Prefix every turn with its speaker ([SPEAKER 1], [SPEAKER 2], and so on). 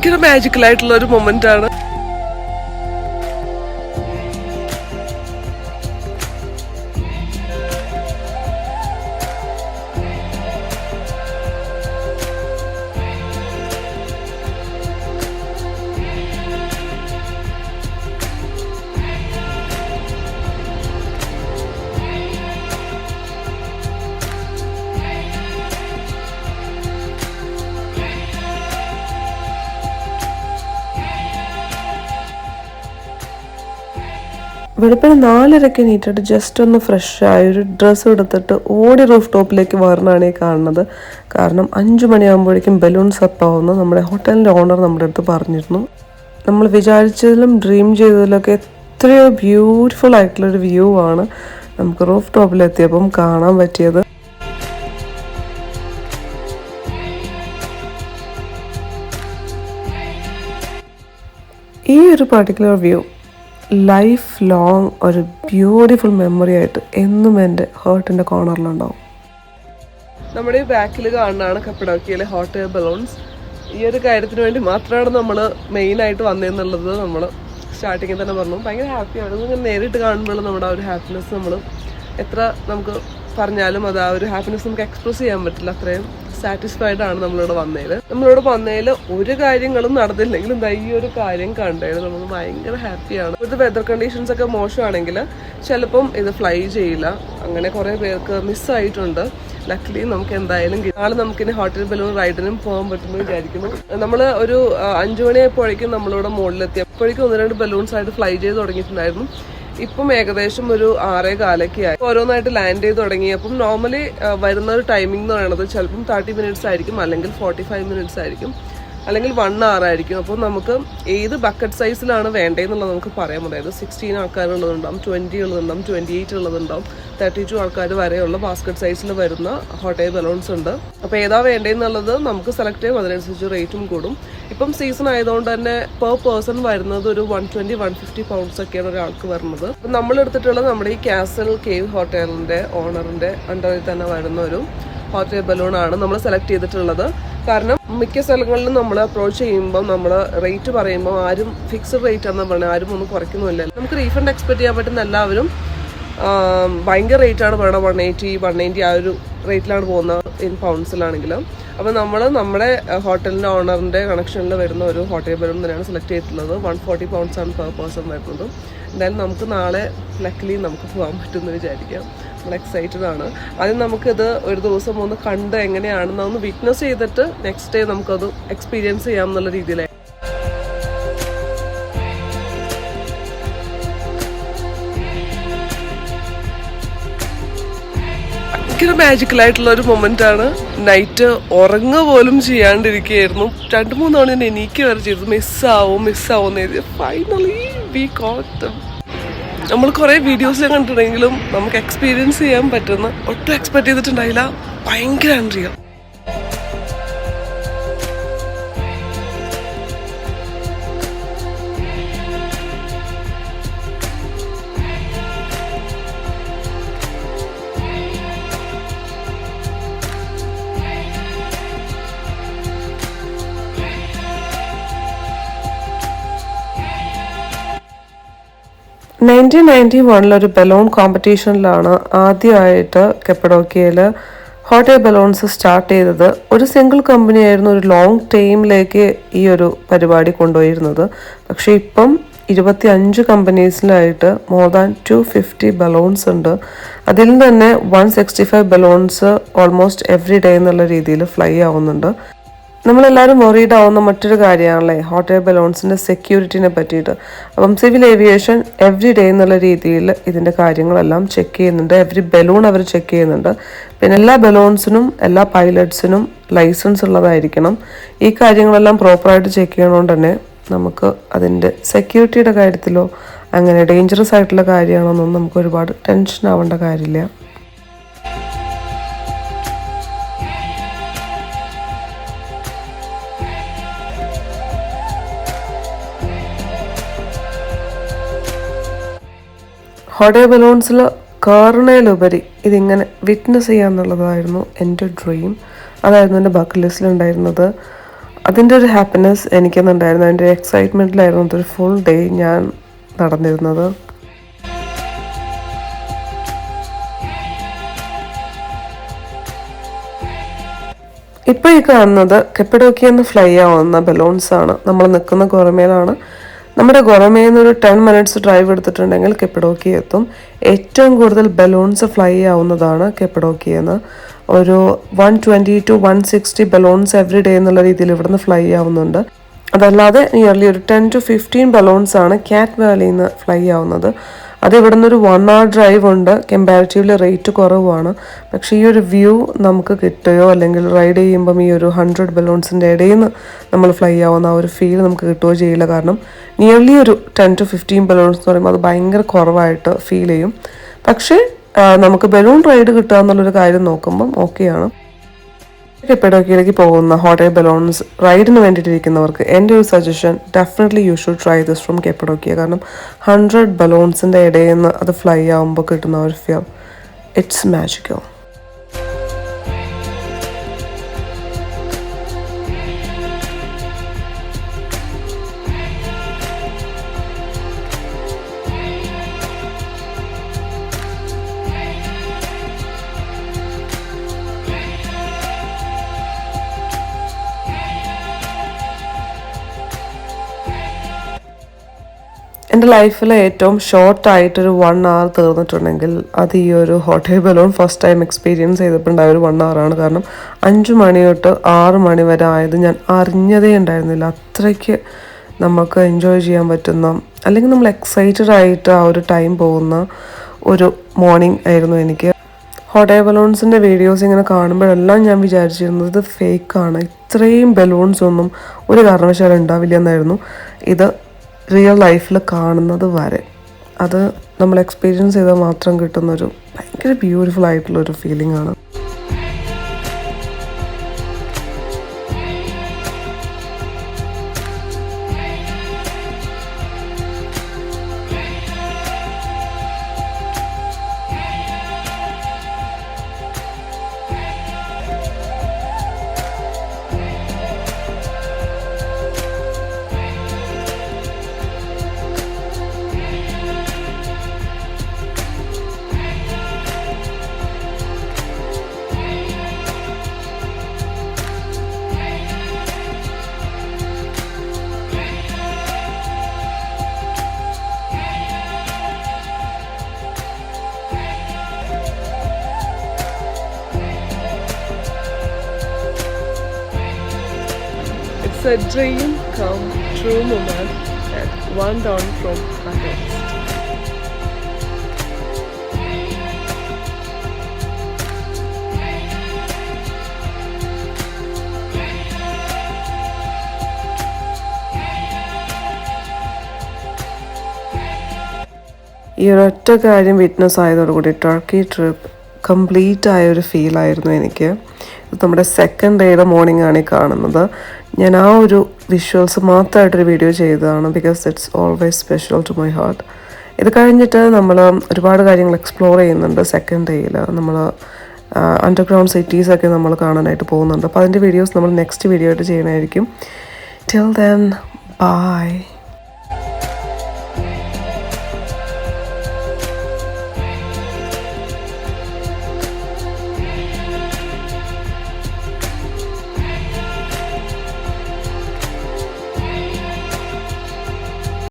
[SPEAKER 1] ഭയങ്കര മാജിക്കൽ ആയിട്ടുള്ള ഒരു മൊമെന്റ് ആണ്. വെളുപ്പിന് 4:30 നീറ്റിട്ട് ജസ്റ്റ് ഒന്ന് ഫ്രഷായി ഒരു ഡ്രസ്സ് എടുത്തിട്ട് ഓടി റൂഫ് ടോപ്പിലേക്ക് വരണമാണ് ഈ കാണുന്നത്. കാരണം 5 മണിയാകുമ്പോഴേക്കും ബലൂൺസ് അപ്പാവുമെന്ന് നമ്മുടെ ഹോട്ടലിൻ്റെ ഓണർ നമ്മുടെ അടുത്ത് പറഞ്ഞിരുന്നു. നമ്മൾ വിചാരിച്ചതിലും ഡ്രീം ചെയ്തതിലൊക്കെ എത്രയോ ബ്യൂട്ടിഫുൾ ആയിട്ടുള്ളൊരു വ്യൂ ആണ് നമുക്ക് റൂഫ് ടോപ്പിലെത്തിയപ്പം കാണാൻ പറ്റിയത്. ഈ ഒരു പർട്ടിക്കുലർ വ്യൂ ലൈഫ് ലോങ് ഒരു ബ്യൂട്ടിഫുൾ മെമ്മറി ആയിട്ട് എന്നും എൻ്റെ ഹേർട്ടിൻ്റെ കോർണറിലുണ്ടാവും. നമ്മുടെ ഈ ബാക്കിൽ കാണുന്നതാണ് കപ്പഡോക്കിയയിലെ ഹോട്ട് എയർ ബലൂൺസ്. ഈ ഒരു കാര്യത്തിന് വേണ്ടി മാത്രമാണ് നമ്മൾ മെയിനായിട്ട് വന്നതെന്നുള്ളത് നമ്മൾ സ്റ്റാർട്ടിങ്ങിൽ തന്നെ പറഞ്ഞു. ഭയങ്കര ഹാപ്പിയാണ്. ഇങ്ങനെ നേരിട്ട് കാണുമ്പോൾ നമ്മുടെ ആ ഒരു ഹാപ്പിനെസ് നമ്മൾ എത്ര നമുക്ക് പറഞ്ഞാലും അത് ആ ഒരു ഹാപ്പിനെസ് നമുക്ക് എക്സ്പ്രസ് ചെയ്യാൻ പറ്റില്ല. അത്രയും സാറ്റിസ്ഫൈഡ് ആണ് നമ്മളിവിടെ വന്നതിൽ. ഒരു കാര്യങ്ങളും നടന്നില്ലെങ്കിലും എന്താ ഈ ഒരു കാര്യം കണ്ടതിൽ നമ്മൾ ഭയങ്കര ഹാപ്പിയാണ്. ഇപ്പോഴത്തെ വെതർ കണ്ടീഷൻസ് ഒക്കെ മോശമാണെങ്കിൽ ചിലപ്പം ഇത് ഫ്ലൈ ചെയ്യില്ല. അങ്ങനെ കുറേ പേർക്ക് മിസ്സായിട്ടുണ്ട്. ലക്കിലി നമുക്ക് എന്തായാലും നാളെ നമുക്കിനി ഹോട്ടൽ ബലൂൺ റൈഡിനും പോകാൻ പറ്റുമെന്ന് വിചാരിക്കുന്നു. നമ്മൾ ഒരു 5 മണിയായപ്പോഴേക്കും നമ്മളിവിടെ മുകളിലെത്തിയപ്പോഴേക്കും 1-2 ബലൂൺസ് ആയിട്ട് ഫ്ലൈ ചെയ്ത് തുടങ്ങിയിട്ടുണ്ടായിരുന്നു. ഇപ്പം ഏകദേശം ഒരു 6:15 ആയി. ഓരോന്നായിട്ട് ലാൻഡ് ചെയ്ത് തുടങ്ങി. അപ്പം നോർമലി വരുന്ന ഒരു ടൈമിംഗ് എന്ന് പറയുന്നത് ചിലപ്പം 30 മിനിറ്റ്സ് ആയിരിക്കും, അല്ലെങ്കിൽ 45 മിനിറ്റ്സ് ആയിരിക്കും, അല്ലെങ്കിൽ 1 hour ആയിരിക്കും. അപ്പോൾ നമുക്ക് ഏത് ബക്കറ്റ് സൈസിലാണ് വേണ്ടതെന്നുള്ളത് നമുക്ക് പറയാം. അതായത് 16 ആൾക്കാരുള്ളതുണ്ടാവും, 20 ഉള്ളതുണ്ടാവും, 28 ഉള്ളതുണ്ടാവും, 32 ആൾക്കാർ വരെയുള്ള ബാസ്ക്കറ്റ് സൈസിൽ വരുന്ന ഹോട്ട് എയർ ബലൂൺസ് ഉണ്ട്. അപ്പോൾ ഏതാ വേണ്ടതെന്നുള്ളത് നമുക്ക് സെലക്ട് ചെയ്യും. അതിനനുസരിച്ച് റേറ്റും കൂടും. ഇപ്പം സീസൺ ആയതുകൊണ്ട് തന്നെ പെർ പേഴ്സൺ വരുന്നത് ഒരു 120-150 പൗണ്ട്സ് ഒക്കെയാണ് ഒരാൾക്ക് വരുന്നത്. അപ്പം നമ്മൾ എടുത്തിട്ടുള്ളത് നമ്മുടെ ഈ കാസൽ കേവ് ഹോട്ടലിൻ്റെ ഓണറിൻ്റെ അണ്ടറിൽ തന്നെ വരുന്ന ഒരു ഹോട്ട് എയർ ബലൂൺ ആണ് നമ്മൾ സെലക്ട് ചെയ്തിട്ടുള്ളത്. കാരണം മിക്ക സ്ഥലങ്ങളിലും നമ്മൾ അപ്രോച്ച് ചെയ്യുമ്പോൾ നമ്മൾ റേറ്റ് പറയുമ്പോൾ ആരും ഫിക്സ്ഡ് റേറ്റ് ആണെന്ന് പറഞ്ഞാൽ ആരും ഒന്നും കുറയ്ക്കുന്നില്ല. നമുക്ക് റീഫണ്ട് എക്സ്പെക്ട് ചെയ്യാൻ പറ്റുന്ന എല്ലാവരും ഭയങ്കര റേറ്റാണ് പറയുന്നത്. 180-190 ആ ഒരു റേറ്റിലാണ് പോകുന്നത് ഇൻ പൗണ്ട്സിലാണെങ്കിലും. അപ്പോൾ നമ്മൾ നമ്മുടെ ഹോട്ടലിൻ്റെ ഓണറിൻ്റെ കണക്ഷനിൽ വരുന്ന ഒരു ഹോട്ട് എയർ ബലൂൺ തന്നെയാണ് സെലക്ട് ചെയ്തിട്ടുള്ളത്. 140 പൗണ്ട്സ് ആണ് പെർ പേഴ്സൺ വരുന്നത്. എന്തായാലും നമുക്ക് നാളെ ലക്കിലി നമുക്ക് പോകാൻ പറ്റുമെന്ന് വിചാരിക്കാം. നമ്മൾ എക്സൈറ്റഡ് ആണ്. ആദ്യം നമുക്കിത് ഒരു ദിവസം ഒന്ന് കണ്ട് എങ്ങനെയാണെന്ന് ഒന്ന് വിറ്റ്നസ് ചെയ്തിട്ട് നെക്സ്റ്റ് ഡേ നമുക്കത് എക്സ്പീരിയൻസ് ചെയ്യാം എന്നുള്ള രീതിയിലായി. ഭയങ്കര മാജിക്കലായിട്ടുള്ള ഒരു മൊമെന്റ് ആണ്. നൈറ്റ് ഉറങ്ങുക പോലും ചെയ്യാണ്ടിരിക്കുകയായിരുന്നു. 2-3 തവണ ഞാൻ എനിക്ക് വരെ ചെയ്തു. മിസ്സാവും എന്ന് എഴുതി. Finally we got dum. നമ്മൾ കുറേ വീഡിയോസിൽ കണ്ടിട്ടുണ്ടെങ്കിലും നമുക്ക് എക്സ്പീരിയൻസ് ചെയ്യാൻ പറ്റുന്ന ഒട്ടും എക്സ്പെക്ട് ചെയ്തിട്ടുണ്ടായില്ല. ഭയങ്കര അൺറിയൽ. ് 1991 ഒരു ബലൂൺ കോമ്പറ്റീഷനിലാണ് ആദ്യമായിട്ട് കപ്പഡോക്കിയയിൽ ഹോട്ട് എയർ ബലൂൺസ് സ്റ്റാർട്ട് ചെയ്തത്. ഒരു സിംഗിൾ കമ്പനി ആയിരുന്നു ഒരു ലോങ് ടൈമിലേക്ക് ഈ ഒരു പരിപാടി കൊണ്ടുപോയിരുന്നത്. പക്ഷേ ഇപ്പം 25 കമ്പനീസിലായിട്ട് മോർ ദാൻ 250 ബലൂൺസ് ഉണ്ട്. അതിൽ തന്നെ 165 ബലൂൺസ് ഓൾമോസ്റ്റ് എവറി ഡേ എന്നുള്ള രീതിയിൽ ഫ്ലൈ ആവുന്നുണ്ട്. നമ്മളെല്ലാവരും വറീഡ് ആവുന്ന മറ്റൊരു കാര്യമാണല്ലേ ഹോട്ട് എയർ ബലൂൺസിൻ്റെ സെക്യൂരിറ്റിനെ പറ്റിയിട്ട്. അപ്പം സിവിൽ ഏവിയേഷൻ എവറി ഡേ എന്നുള്ള രീതിയിൽ ഇതിൻ്റെ കാര്യങ്ങളെല്ലാം ചെക്ക് ചെയ്യുന്നുണ്ട്. എവറി ബലൂൺ അവർ ചെക്ക് ചെയ്യുന്നുണ്ട്. പിന്നെ എല്ലാ ബലൂൺസിനും എല്ലാ പൈലറ്റ്സിനും ലൈസൻസ് ഉള്ളതായിരിക്കണം. ഈ കാര്യങ്ങളെല്ലാം പ്രോപ്പറായിട്ട് ചെക്ക് ചെയ്യണോണ്ട് തന്നെ നമുക്ക് അതിൻ്റെ സെക്യൂരിറ്റിയുടെ കാര്യത്തിലോ അങ്ങനെ ഡേഞ്ചറസ് ആയിട്ടുള്ള കാര്യമാണെന്നൊന്നും നമുക്ക് ഒരുപാട് ടെൻഷൻ ആവേണ്ട കാര്യമില്ല. ഹോട്ട് എയർ ബലൂൺസിൽ കയറുന്നതിലുപരി ഇതിങ്ങനെ വിറ്റ്നസ് ചെയ്യുക എന്നുള്ളതായിരുന്നു എൻ്റെ ഡ്രീം. അതായിരുന്നു എൻ്റെ ബക്കറ്റ് ലിസ്റ്റിലുണ്ടായിരുന്നത്. അതിൻ്റെ ഒരു ഹാപ്പിനെസ് എനിക്കെന്നുണ്ടായിരുന്നു. അതിൻ്റെ എക്സൈറ്റ്മെൻറ്റിലായിരുന്നു അതൊരു ഫുൾ ഡേ ഞാൻ നടന്നിരുന്നത്. ഇപ്പോൾ ഈ കാണുന്നത് കെപ്പഡോക്കിയെന്ന് ഫ്ലൈ ആവുന്ന ബലൂൺസാണ്. നമ്മൾ നിൽക്കുന്ന ഗോറമേലാണ്. നമ്മുടെ ഗോറമയിൽ നിന്ന് ഒരു 10 മിനിറ്റ്സ് ഡ്രൈവ് എടുത്തിട്ടുണ്ടെങ്കിൽ കെപ്പഡോക്കി എത്തും. ഏറ്റവും കൂടുതൽ ബലൂൺസ് ഫ്ലൈ ആവുന്നതാണ് കെപ്പഡോക്കിയെന്ന്. ഒരു 120 to 160 ബലൂൺസ് എവറി ഡേ എന്നുള്ള രീതിയിൽ ഇവിടുന്ന് ഫ്ലൈ ആവുന്നുണ്ട്. അതല്ലാതെ നിയർലി ഒരു 10 to 15 ബലൂൺസാണ് ക്യാറ്റ് വാലിയിൽ നിന്ന് ഫ്ലൈ ആവുന്നത്. അത് ഇവിടെ നിന്നൊരു 1 hour ഡ്രൈവ് ഉണ്ട്. കമ്പാരിറ്റീവ്ലി റേറ്റ് കുറവാണ്. പക്ഷേ ഈ ഒരു വ്യൂ നമുക്ക് കിട്ടുകയോ അല്ലെങ്കിൽ റൈഡ് ചെയ്യുമ്പം ഈ ഒരു 100 ബലൂൺസിൻ്റെ ഇടയിൽ നിന്ന് നമ്മൾ ഫ്ലൈ ആവുന്ന ആ ഒരു ഫീൽ നമുക്ക് കിട്ടുകയോ ചെയ്യില്ല. കാരണം നിയർലി ഒരു 10 to 15 ബലൂൺസ് എന്ന് പറയുമ്പോൾ അത് ഭയങ്കര കുറവായിട്ട് ഫീൽ ചെയ്യും. പക്ഷേ നമുക്ക് ബലൂൺ റൈഡ് കിട്ടുക എന്നുള്ളൊരു കാര്യം നോക്കുമ്പം ഓക്കെയാണ്. കെപ്പഡോക്കിയിലേക്ക് പോകുന്ന ഹോട്ട് എയർ ബലൂൺസ് റൈഡിന് വേണ്ടിയിട്ടിരിക്കുന്നവർക്ക് എൻ്റെ ഒരു suggestion, definitely you should try this from Cappadocia. കാരണം 100 ബലൂൺസിൻ്റെ ഇടയിൽ നിന്ന് അത് ഫ്ലൈ ആകുമ്പോൾ കിട്ടുന്ന ഒരു ഫീൽ, ഇറ്റ്സ് മാജിക്കൽ. എൻ്റെ ലൈഫിലെ ഏറ്റവും ഷോർട്ടായിട്ടൊരു 1 hour തീർന്നിട്ടുണ്ടെങ്കിൽ അത് ഈ ഒരു hot air balloon first time experience ചെയ്തപ്പോൾ ഉണ്ടായ ഒരു 1 hour ആണ്. കാരണം 5 മണി തൊട്ട് 6 മണി വരെ ആയത് ഞാൻ അറിഞ്ഞതേ ഉണ്ടായിരുന്നില്ല. അത്രയ്ക്ക് നമുക്ക് എൻജോയ് ചെയ്യാൻ പറ്റുന്ന, അല്ലെങ്കിൽ നമ്മൾ എക്സൈറ്റഡ് ആയിട്ട് ആ ഒരു ടൈം പോകുന്ന ഒരു മോർണിംഗ് ആയിരുന്നു എനിക്ക്. ഹോട്ട് എയർ ബലൂൺസിൻ്റെ വീഡിയോസ് ഇങ്ങനെ കാണുമ്പോഴെല്ലാം ഞാൻ വിചാരിച്ചിരുന്നത് ഇത് ഫേക്കാണ്, ഇത്രയും ബലൂൺസ് ഒന്നും ഒരു കാരണവശാലും ഉണ്ടാവില്ല എന്നായിരുന്നു. ഇത് റിയൽ ലൈഫിൽ കാണുന്നത് വരെ അത് നമ്മൾ എക്സ്പീരിയൻസ് ചെയ്താൽ മാത്രം കിട്ടുന്നൊരു ഭയങ്കര ബ്യൂട്ടിഫുൾ ആയിട്ടുള്ളൊരു ഫീലിംഗ് ആണ്. It's a dream come true moment at one down from Bucharest. ഈ ഒരൊറ്റ കാര്യം വിറ്റ്നസ് ആയതോടുകൂടി ടർക്കി ട്രിപ്പ് കംപ്ലീറ്റ് ആയൊരു ഫീലായിരുന്നു എനിക്ക്. ഇത് നമ്മുടെ സെക്കൻഡ് ഡേയുടെ മോർണിംഗ് ആണ് ഈ കാണുന്നത്. ഞാൻ ആ ഒരു വിഷ്വൽസ് മാത്രമായിട്ടൊരു വീഡിയോ ചെയ്തതാണ്, because it's always special to my heart. ഇത് കഴിഞ്ഞിട്ട് നമ്മൾ ഒരുപാട് കാര്യങ്ങൾ എക്സ്പ്ലോർ ചെയ്യുന്നുണ്ട്. സെക്കൻഡ് ഡേയിൽ നമ്മൾ അണ്ടർഗ്രൗണ്ട് സിറ്റീസൊക്കെ നമ്മൾ കാണാനായിട്ട് പോകുന്നുണ്ട്. അപ്പോൾ അതിൻ്റെ വീഡിയോസ് നമ്മൾ നെക്സ്റ്റ് വീഡിയോ ആയിട്ട് ചെയ്യണമായിരിക്കും. Till then bye.